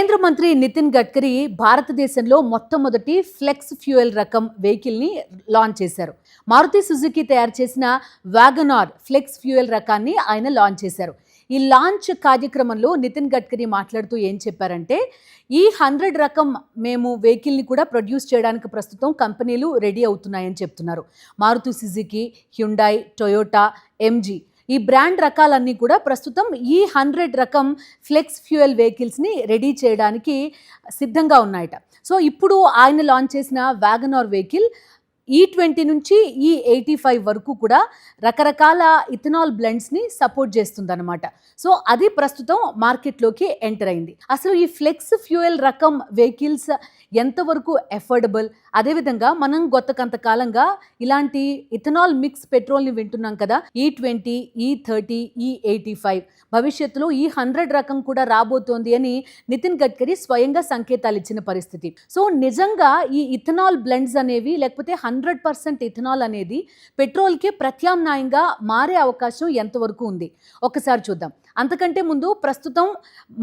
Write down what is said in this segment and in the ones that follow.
కేంద్ర మంత్రి నితిన్ గడ్కరీ భారతదేశంలో మొట్టమొదటి ఫ్లెక్స్ ఫ్యూయల్ రకం వెహికల్ని లాంచ్ చేశారు. మారుతి సుజుకి తయారు చేసిన వ్యాగనార్ ఫ్లెక్స్ ఫ్యూయల్ రకాన్ని ఆయన లాంచ్ చేశారు. ఈ లాంచ్ కార్యక్రమంలో నితిన్ గడ్కరీ మాట్లాడుతూ ఏం చెప్పారంటే, ఈ 100 రకం మేము వెహికల్ని కూడా ప్రొడ్యూస్ చేయడానికి ప్రస్తుతం కంపెనీలు రెడీ అవుతున్నాయని చెప్తున్నారు. Maruti Suzuki, Hyundai, Toyota, MG ఈ బ్రాండ్ రకాలన్నీ కూడా ప్రస్తుతం ఈ 100 రకం ఫ్లెక్స్ ఫ్యూయల్ వెహికల్స్ని రెడీ చేయడానికి సిద్ధంగా ఉన్నాయట. సో ఇప్పుడు ఆయన లాంచ్ చేసిన వ్యాగనార్ వెహికల్ E20 నుంచి E85 వరకు కూడా రకరకాల ఇథనాల్ బ్లెండ్స్ని సపోర్ట్ చేస్తుందన్నమాట. సో అది ప్రస్తుతం మార్కెట్లోకి ఎంటర్ అయింది. అసలు ఈ ఫ్లెక్స్ ఫ్యూయల్ రకం వెహికల్స్ ఎంతవరకు ఎఫోర్డబుల్, అదేవిధంగా మనం గత కొంతకాలంగా ఇలాంటి ఇథనాల్ మిక్స్ పెట్రోల్ని వింటున్నాం కదా, E20, E30, E85 భవిష్యత్తులో ఈ 100 రకం కూడా రాబోతోంది అని నితిన్ గడ్కరీ స్వయంగా సంకేతాలు ఇచ్చిన పరిస్థితి. సో నిజంగా ఈ ఇథనాల్ బ్లెండ్స్ అనేవి లేకపోతే 100% ఇథనాల్ అనేది పెట్రోల్కి ప్రత్యామ్నాయంగా మారే అవకాశం ఎంతవరకు ఉంది ఒకసారి చూద్దాం. అంతకంటే ముందు ప్రస్తుతం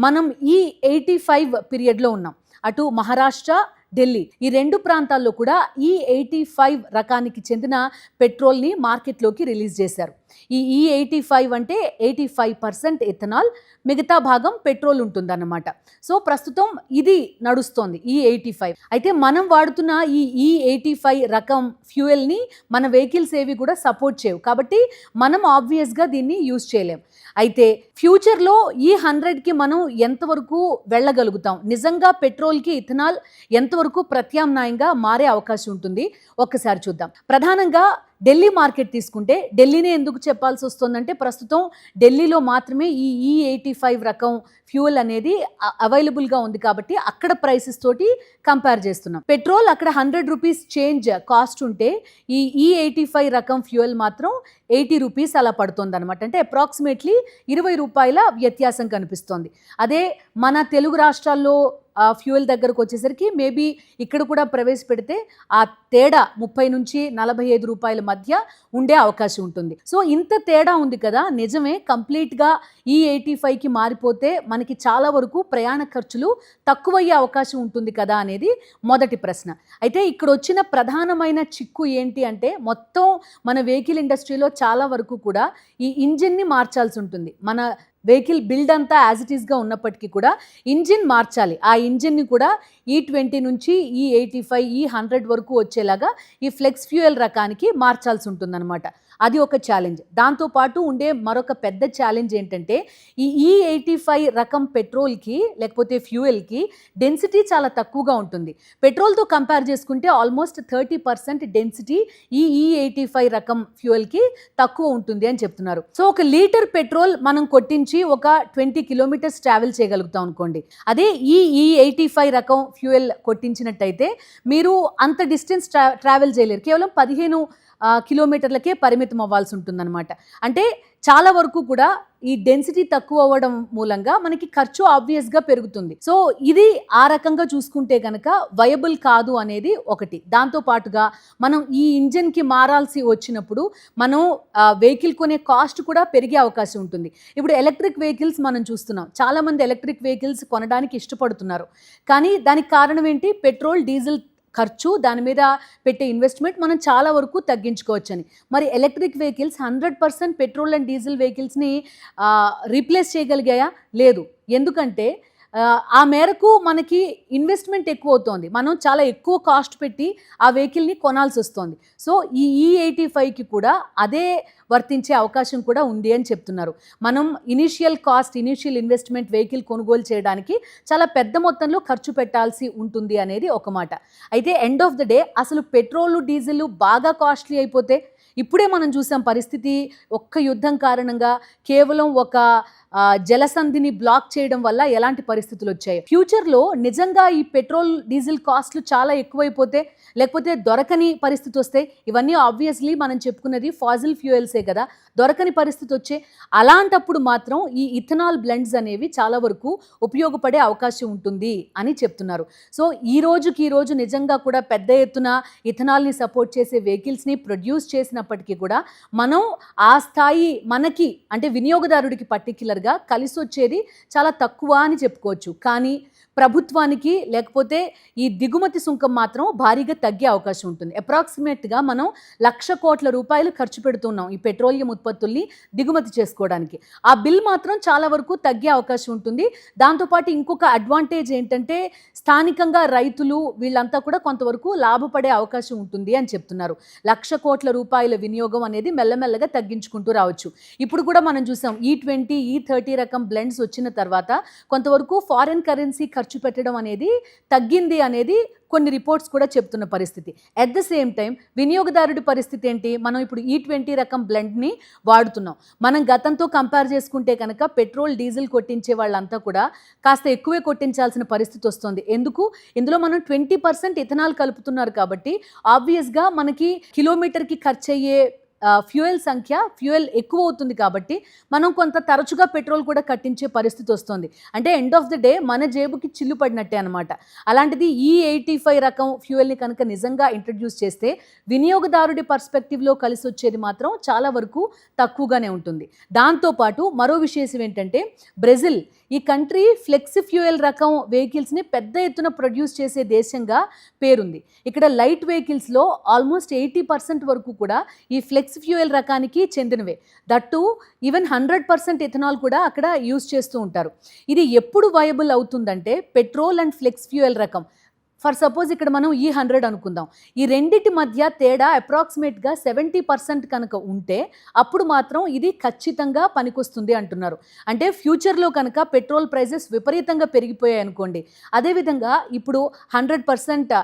మనం E85 పీరియడ్లో ఉన్నాం. అటు మహారాష్ట్ర, ఢిల్లీ ఈ రెండు ప్రాంతాల్లో కూడా E85 రకానికి చెందిన పెట్రోల్ని మార్కెట్లోకి రిలీజ్ చేశారు. ఈ E85 అంటే 85% ఇథనాల్, మిగతా భాగం పెట్రోల్ ఉంటుందన్నమాట. సో ప్రస్తుతం ఇది నడుస్తోంది E85. అయితే మనం వాడుతున్న ఈ E85 రకం ఫ్యూయల్ని మన వెహికల్స్ ఏవి కూడా సపోర్ట్ చేయవు, కాబట్టి మనం ఆబ్వియస్గా దీన్ని యూజ్ చేయలేం. అయితే ఫ్యూచర్లో ఈ 100కి మనం ఎంతవరకు వెళ్ళగలుగుతాం, నిజంగా పెట్రోల్కి ఇథనాల్ ఎంతవరకు ప్రత్యామ్నాయంగా మారే అవకాశం ఉంటుంది ఒక్కసారి చూద్దాం. ప్రధానంగా ఢిల్లీ మార్కెట్ తీసుకుంటే, ఢిల్లీనే ఎందుకు చెప్పాల్సి వస్తుందంటే ప్రస్తుతం ఢిల్లీలో మాత్రమే ఈ E85 రకం ఫ్యూయల్ అనేది అవైలబుల్గా ఉంది కాబట్టి అక్కడ ప్రైసెస్ తోటి కంపేర్ చేస్తున్నాం. పెట్రోల్ అక్కడ 100 రూపీస్ చేంజ్ కాస్ట్ ఉంటే ఈ E85 రకం ఫ్యూయల్ మాత్రం 80 రూపీస్ అలా పడుతుంది అనమాట. అంటే అప్రాక్సిమేట్లీ 20 రూపాయల వ్యత్యాసం కనిపిస్తోంది. అదే మన తెలుగు రాష్ట్రాల్లో ఫ్యూయల్ దగ్గరకు వచ్చేసరికి మేబీ ఇక్కడ కూడా ప్రవేశపెడితే ఆ తేడా 30 నుంచి 45 రూపాయల మధ్య ఉండే అవకాశం ఉంటుంది. సో ఇంత తేడా ఉంది కదా, నిజమే కంప్లీట్గా E85కి మారిపోతే మనకి చాలా వరకు ప్రయాణ ఖర్చులు తక్కువయ్యే అవకాశం ఉంటుంది కదా అనేది మొదటి ప్రశ్న. అయితే ఇక్కడ వచ్చిన ప్రధానమైన చిక్కు ఏంటి అంటే, మొత్తం మన వెహికల్ ఇండస్ట్రీలో చాలా వరకు కూడా ఈ ఇంజిన్ని మార్చాల్సి ఉంటుంది. మన వెహికల్ బిల్డ్ అంతా యాజ్ ఇట్ ఈస్గా ఉన్నప్పటికీ కూడా ఇంజిన్ మార్చాలి. ఆ ఇంజిన్ని కూడా E20 నుంచి E85, E100 వరకు వచ్చేలాగా ఈ ఫ్లెక్స్ ఫ్యూయల్ రకానికి మార్చాల్సి ఉంటుందన్నమాట. అది ఒక ఛాలెంజ్. దాంతోపాటు ఉండే మరొక పెద్ద ఛాలెంజ్ ఏంటంటే, ఈ E85 రకం పెట్రోల్కి లేకపోతే ఫ్యూయల్కి డెన్సిటీ చాలా తక్కువగా ఉంటుంది. పెట్రోల్తో కంపేర్ చేసుకుంటే ఆల్మోస్ట్ 30% డెన్సిటీ ఈ E85 రకం ఫ్యూయల్కి తక్కువ ఉంటుంది అని చెప్తున్నారు. సో ఒక లీటర్ పెట్రోల్ మనం కొట్టించి ఒక 20 కిలోమీటర్స్ ట్రావెల్ చేయగలుగుతాం అనుకోండి. అదే ఈ E85 రకం ఫ్యూయల్ కొట్టించినట్టయితే మీరు అంత డిస్టెన్స్ ట్రావెల్ చేయలేరు. కేవలం 15 కిలోమీటర్లకే పరిమితం అవ్వాల్సి ఉంటుందన్నమాట. అంటే చాలా వరకు కూడా ఈ డెన్సిటీ తక్కువ అవ్వడం మూలంగా మనకి ఖర్చు ఆబ్వియస్గా పెరుగుతుంది. సో ఇది ఆ రకంగా చూసుకుంటే కనుక వయబుల్ కాదు అనేది ఒకటి. దాంతోపాటుగా మనం ఈ ఇంజన్కి మారాల్సి వచ్చినప్పుడు మనం వెహికల్ కొనే కాస్ట్ కూడా పెరిగే అవకాశం ఉంటుంది. ఇప్పుడు ఎలక్ట్రిక్ వెహికల్స్ మనం చూస్తున్నాం, చాలామంది ఎలక్ట్రిక్ వెహికల్స్ కొనడానికి ఇష్టపడుతున్నారు. కానీ దానికి కారణం ఏంటి, పెట్రోల్, డీజిల్ ఖర్చు, దాని మీద పెట్టే ఇన్వెస్ట్మెంట్ మనం చాలా వరకు తగ్గించుకోవచ్చని. మరి electric vehicles 100% petrol and diesel వెహికల్స్ని రీప్లేస్ చేయగలిగాయా? లేదు. ఎందుకంటే ఆ మేరకు మనకి ఇన్వెస్ట్మెంట్ ఎక్కువ అవుతోంది. మనం చాలా ఎక్కువ కాస్ట్ పెట్టి ఆ వెహికల్ని కొనాల్సి వస్తుంది. సో ఈ E85కి కూడా అదే వర్తించే అవకాశం కూడా ఉంది అని చెప్తున్నారు. మనం ఇనీషియల్ ఇన్వెస్ట్మెంట్ వెహికల్ కొనుగోలు చేయడానికి చాలా పెద్ద మొత్తంలో ఖర్చు పెట్టాల్సి ఉంటుంది అనేది ఒక మాట. అయితే ఎండ్ ఆఫ్ ద డే అసలు పెట్రోల్, డీజిల్ బాగా కాస్ట్లీ అయిపోతే, ఇప్పుడే మనం చూసాం పరిస్థితి, ఒక్క యుద్ధం కారణంగా కేవలం ఒక జలసంధిని బ్లాక్ చేయడం వల్ల ఎలాంటి పరిస్థితులు వచ్చాయి. ఫ్యూచర్లో నిజంగా ఈ పెట్రోల్, డీజిల్ కాస్ట్లు చాలా ఎక్కువైపోతే, లేకపోతే దొరకని పరిస్థితి వస్తే, ఇవన్నీ ఆబ్వియస్లీ మనం చెప్పుకున్నది ఫాజిల్ ఫ్యూయల్సే కదా, దొరకని పరిస్థితి వచ్చే అలాంటప్పుడు మాత్రం ఈ ఇథనాల్ బ్లెండ్స్ అనేవి చాలా వరకు ఉపయోగపడే అవకాశం ఉంటుంది అని చెప్తున్నారు. సో ఈ రోజు నిజంగా కూడా పెద్ద ఎత్తున ఇథనాల్ని సపోర్ట్ చేసే వెహికల్స్ని ప్రొడ్యూస్ చేసినప్పటికీ కూడా మనం ఆ స్థాయి మనకి అంటే వినియోగదారుడికి పర్టిక్యులర్గా గా కలిసి వచ్చేది చాలా తక్కువ అని చెప్పుకోవచ్చు. కానీ ప్రభుత్వానికి లేకపోతే ఈ దిగుమతి సుంకం మాత్రం భారీగా తగ్గే అవకాశం ఉంటుంది. అప్రాక్సిమేట్గా మనం 1,00,000 కోట్ల రూపాయలు ఖర్చు పెడుతున్నాం ఈ పెట్రోలియం ఉత్పత్తుల్ని దిగుమతి చేసుకోవడానికి. ఆ బిల్ మాత్రం చాలా వరకు తగ్గే అవకాశం ఉంటుంది. దాంతోపాటు ఇంకొక అడ్వాంటేజ్ ఏంటంటే స్థానికంగా రైతులు వీళ్ళంతా కూడా కొంతవరకు లాభపడే అవకాశం ఉంటుంది అని చెప్తున్నారు. 1,00,000 కోట్ల రూపాయల వినియోగం అనేది మెల్లమెల్లగా తగ్గించుకుంటూ రావచ్చు. ఇప్పుడు కూడా మనం చూసాం E20, E30 రకం బ్లెండ్స్ వచ్చిన తర్వాత కొంతవరకు ఫారెన్ కరెన్సీ ఖర్చు పెట్టడం అనేది తగ్గింది అనేది కొన్ని రిపోర్ట్స్ కూడా చెప్తున్న పరిస్థితి. అట్ ద సేమ్ టైం వినియోగదారుడి పరిస్థితి ఏంటి? మనం ఇప్పుడు E20 రకం బ్లెండ్ని వాడుతున్నాం. మనం గతంతో కంపేర్ చేసుకుంటే కనుక పెట్రోల్ డీజిల్ కొట్టించే వాళ్ళంతా కూడా కాస్త ఎక్కువే కొట్టించాల్సిన పరిస్థితి వస్తుంది. ఎందుకు? ఇందులో మనం 20% ఇథనాల్ కలుపుతున్నారు కాబట్టి ఆబ్వియస్గా మనకి కిలోమీటర్కి ఖర్చు అయ్యే ఫ్యూయల్ ఎక్కువ అవుతుంది కాబట్టి మనం కొంత తరచుగా పెట్రోల్ కూడా కట్టించే పరిస్థితి వస్తుంది. అంటే ఎండ్ ఆఫ్ ద డే మన జేబుకి చిల్లు పడినట్టే అనమాట. అలాంటిది E85 రకం ఫ్యూయల్ని కనుక నిజంగా ఇంట్రడ్యూస్ చేస్తే వినియోగదారుడి పర్స్పెక్టివ్లో కలిసి వచ్చేది మాత్రం చాలా వరకు తక్కువగానే ఉంటుంది. దాంతోపాటు మరో విశేషం ఏంటంటే బ్రెజిల్ ఈ కంట్రీ ఫ్లెక్స్ ఫ్యూయల్ రకం వెహికల్స్ని పెద్ద ఎత్తున ప్రొడ్యూస్ చేసే దేశంగా పేరుంది. ఇక్కడ లైట్ వెహికల్స్లో ఆల్మోస్ట్ 80% వరకు కూడా ఈ ఫ్లెక్స్ ఫ్యూయల్ రకానికి చెందినవే. దట్టు ఈవెన్ 100% ఇథనాల్ కూడా అక్కడ యూజ్ చేస్తూ ఉంటారు. ఇది ఎప్పుడు వయబుల్ అవుతుందంటే పెట్రోల్ అండ్ ఫ్లెక్స్ ఫ్యూయల్ రకం ఫర్ సపోజ్ ఇక్కడ మనం E100 అనుకుందాం. ఈ రెండిటి మధ్య తేడా అప్రాక్సిమేట్గా 70% కనుక ఉంటే అప్పుడు మాత్రం ఇది ఖచ్చితంగా పనికొస్తుంది అంటున్నారు. అంటే ఫ్యూచర్లో కనుక పెట్రోల్ ప్రైజెస్ విపరీతంగా పెరిగిపోయాయి అనుకోండి, అదేవిధంగా ఇప్పుడు 100%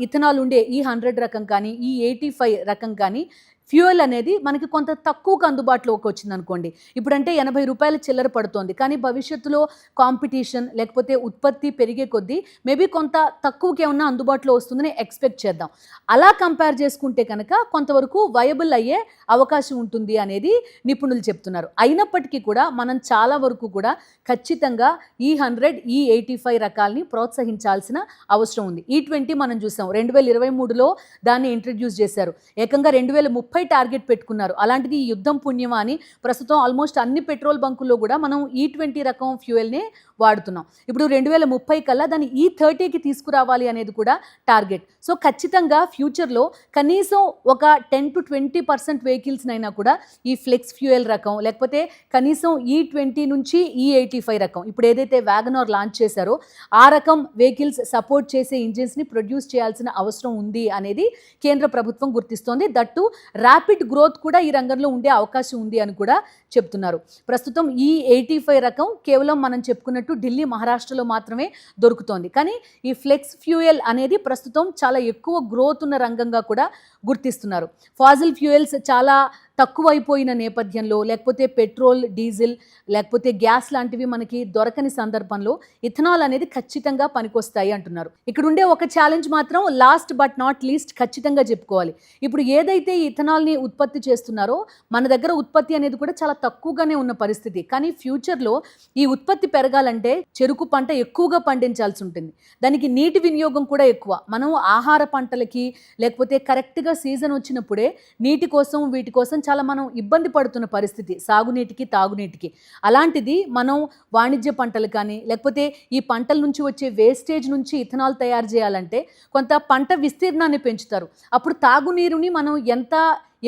ఇథనాల్ ఉండే E100 రకం కానీ E85 రకం కానీ ఫ్యూయల్ అనేది మనకి కొంత తక్కువకు అందుబాటులోకి వచ్చింది అనుకోండి. ఇప్పుడంటే 80 రూపాయల చిల్లర పడుతోంది. కానీ భవిష్యత్తులో కాంపిటీషన్ లేకపోతే ఉత్పత్తి పెరిగే కొద్దీ మేబీ కొంత తక్కువకి ఏమన్నా అందుబాటులో వస్తుందని ఎక్స్పెక్ట్ చేద్దాం. అలా కంపేర్ చేసుకుంటే కనుక కొంతవరకు వయబుల్ అయ్యే అవకాశం ఉంటుంది అనేది నిపుణులు చెప్తున్నారు. అయినప్పటికీ కూడా మనం చాలా వరకు కూడా ఖచ్చితంగా E100, E85 రకాలని ప్రోత్సహించాల్సిన అవసరం ఉంది. E20 మనం చూసాం 2023లో దాన్ని ఇంట్రడ్యూస్ చేశారు. ఏకంగా 2030 టార్గెట్ పెట్టుకున్నారు. అలాంటిది ఈ యుద్ధం పుణ్యమా అని ప్రస్తుతం ఆల్మోస్ట్ అన్ని పెట్రోల్ బంకుల్లో కూడా మనం E20 రకం ఫ్యూయల్నే వాడుతున్నాం. ఇప్పుడు 2030 కల్లా దాన్ని E30కి తీసుకురావాలి అనేది కూడా టార్గెట్. సో ఖచ్చితంగా ఫ్యూచర్లో కనీసం ఒక 10-20% వెహికల్స్నైనా కూడా ఈ ఫ్లెక్స్ ఫ్యూయల్ రకం లేకపోతే కనీసం E20 నుంచి E85 రకం ఇప్పుడు ఏదైతే వ్యాగనార్ లాంచ్ చేశారో ఆ రకం వెహికల్స్ సపోర్ట్ చేసే ఇంజిన్స్ని ప్రొడ్యూస్ చేయాల్సిన అవసరం ఉంది అనేది కేంద్ర ప్రభుత్వం గుర్తిస్తోంది. దట్టు ర్యాపిడ్ గ్రోత్ కూడా ఈ రంగంలో ఉండే అవకాశం ఉంది అని కూడా చెప్తున్నారు. ప్రస్తుతం E85 రకం కేవలం మనం చెప్పుకున్నట్టు ఢిల్లీ, మహారాష్ట్రలో మాత్రమే దొరుకుతోంది. కానీ ఈ ఫ్లెక్స్ ఫ్యూయల్ అనేది ప్రస్తుతం చాలా ఎక్కువ గ్రోత్ ఉన్న రంగంగా కూడా గుర్తిస్తున్నారు. ఫాజిల్ ఫ్యూయల్స్ చాలా తక్కువైపోయిన నేపథ్యంలో లేకపోతే పెట్రోల్, డీజిల్ లేకపోతే గ్యాస్ లాంటివి మనకి దొరకని సందర్భంలో ఇథనాల్ అనేది ఖచ్చితంగా పనికొస్తాయి అంటున్నారు. ఇక్కడ ఉండే ఒక ఛాలెంజ్ మాత్రం లాస్ట్ బట్ నాట్ లీస్ట్ ఖచ్చితంగా చెప్పుకోవాలి. ఇప్పుడు ఏదైతే ఈ ఇథనాల్ని ఉత్పత్తి చేస్తున్నారో మన దగ్గర ఉత్పత్తి అనేది కూడా చాలా తక్కువగానే ఉన్న పరిస్థితి. కానీ ఫ్యూచర్లో ఈ ఉత్పత్తి పెరగాలంటే చెరుకు పంట ఎక్కువగా పండించాల్సి ఉంటుంది. దానికి నీటి వినియోగం కూడా ఎక్కువ. మనం ఆహార పంటలకి లేకపోతే కరెక్ట్గా సీజన్ వచ్చినప్పుడే నీటి కోసం వీటి కోసం చాలా మనం ఇబ్బంది పడుతున్న పరిస్థితి, సాగునీటికి తాగునీటికి. అలాంటిది మనం వాణిజ్య పంటలు కానీ లేకపోతే ఈ పంటల నుంచి వచ్చే వేస్టేజ్ నుంచి ఇథనాల్ తయారు చేయాలంటే కొంత పంట విస్తీర్ణాన్ని పెంచుతారు. అప్పుడు తాగునీరుని మనం ఎంత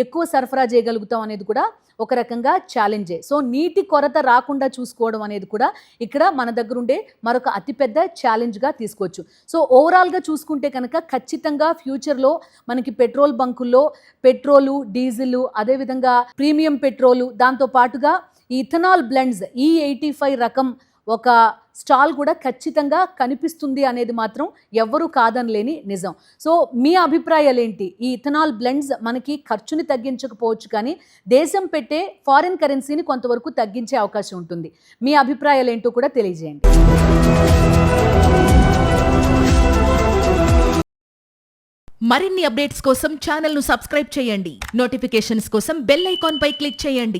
ఎక్కువ సరఫరా చేయగలుగుతాం అనేది కూడా ఒక రకంగా ఛాలెంజే. సో నీటి కొరత రాకుండా చూసుకోవడం అనేది కూడా ఇక్కడ మన దగ్గర ఉండే మరొక అతిపెద్ద ఛాలెంజ్గా తీసుకోవచ్చు. సో ఓవరాల్గా చూసుకుంటే కనుక ఖచ్చితంగా ఫ్యూచర్లో మనకి పెట్రోల్ బంకుల్లో పెట్రోలు, డీజిల్, అదేవిధంగా ప్రీమియం పెట్రోలు, దాంతో పాటుగా ఈ ఇథనాల్ బ్లెండ్స్ E85 రకం ఒక స్టాల్ కూడా ఖచ్చితంగా కనిపిస్తుంది అనేది మాత్రం ఎవ్వరూ కాదనలేని నిజం. సో మీ అభిప్రాయాలు ఏంటి? ఈ ఇథనాల్ బ్లెండ్స్ మనకి ఖర్చుని తగ్గించకపోవచ్చు కానీ దేశం పెట్టే ఫారిన్ కరెన్సీని కొంతవరకు తగ్గించే అవకాశం ఉంటుంది. మీ అభిప్రాయాలు ఏంటో కూడా తెలియజేయండి. మరిన్ని అప్డేట్స్ కోసం ఛానల్ను సబ్స్క్రైబ్ చేయండి. నోటిఫికేషన్స్ కోసం బెల్ ఐకాన్ పై క్లిక్ చేయండి.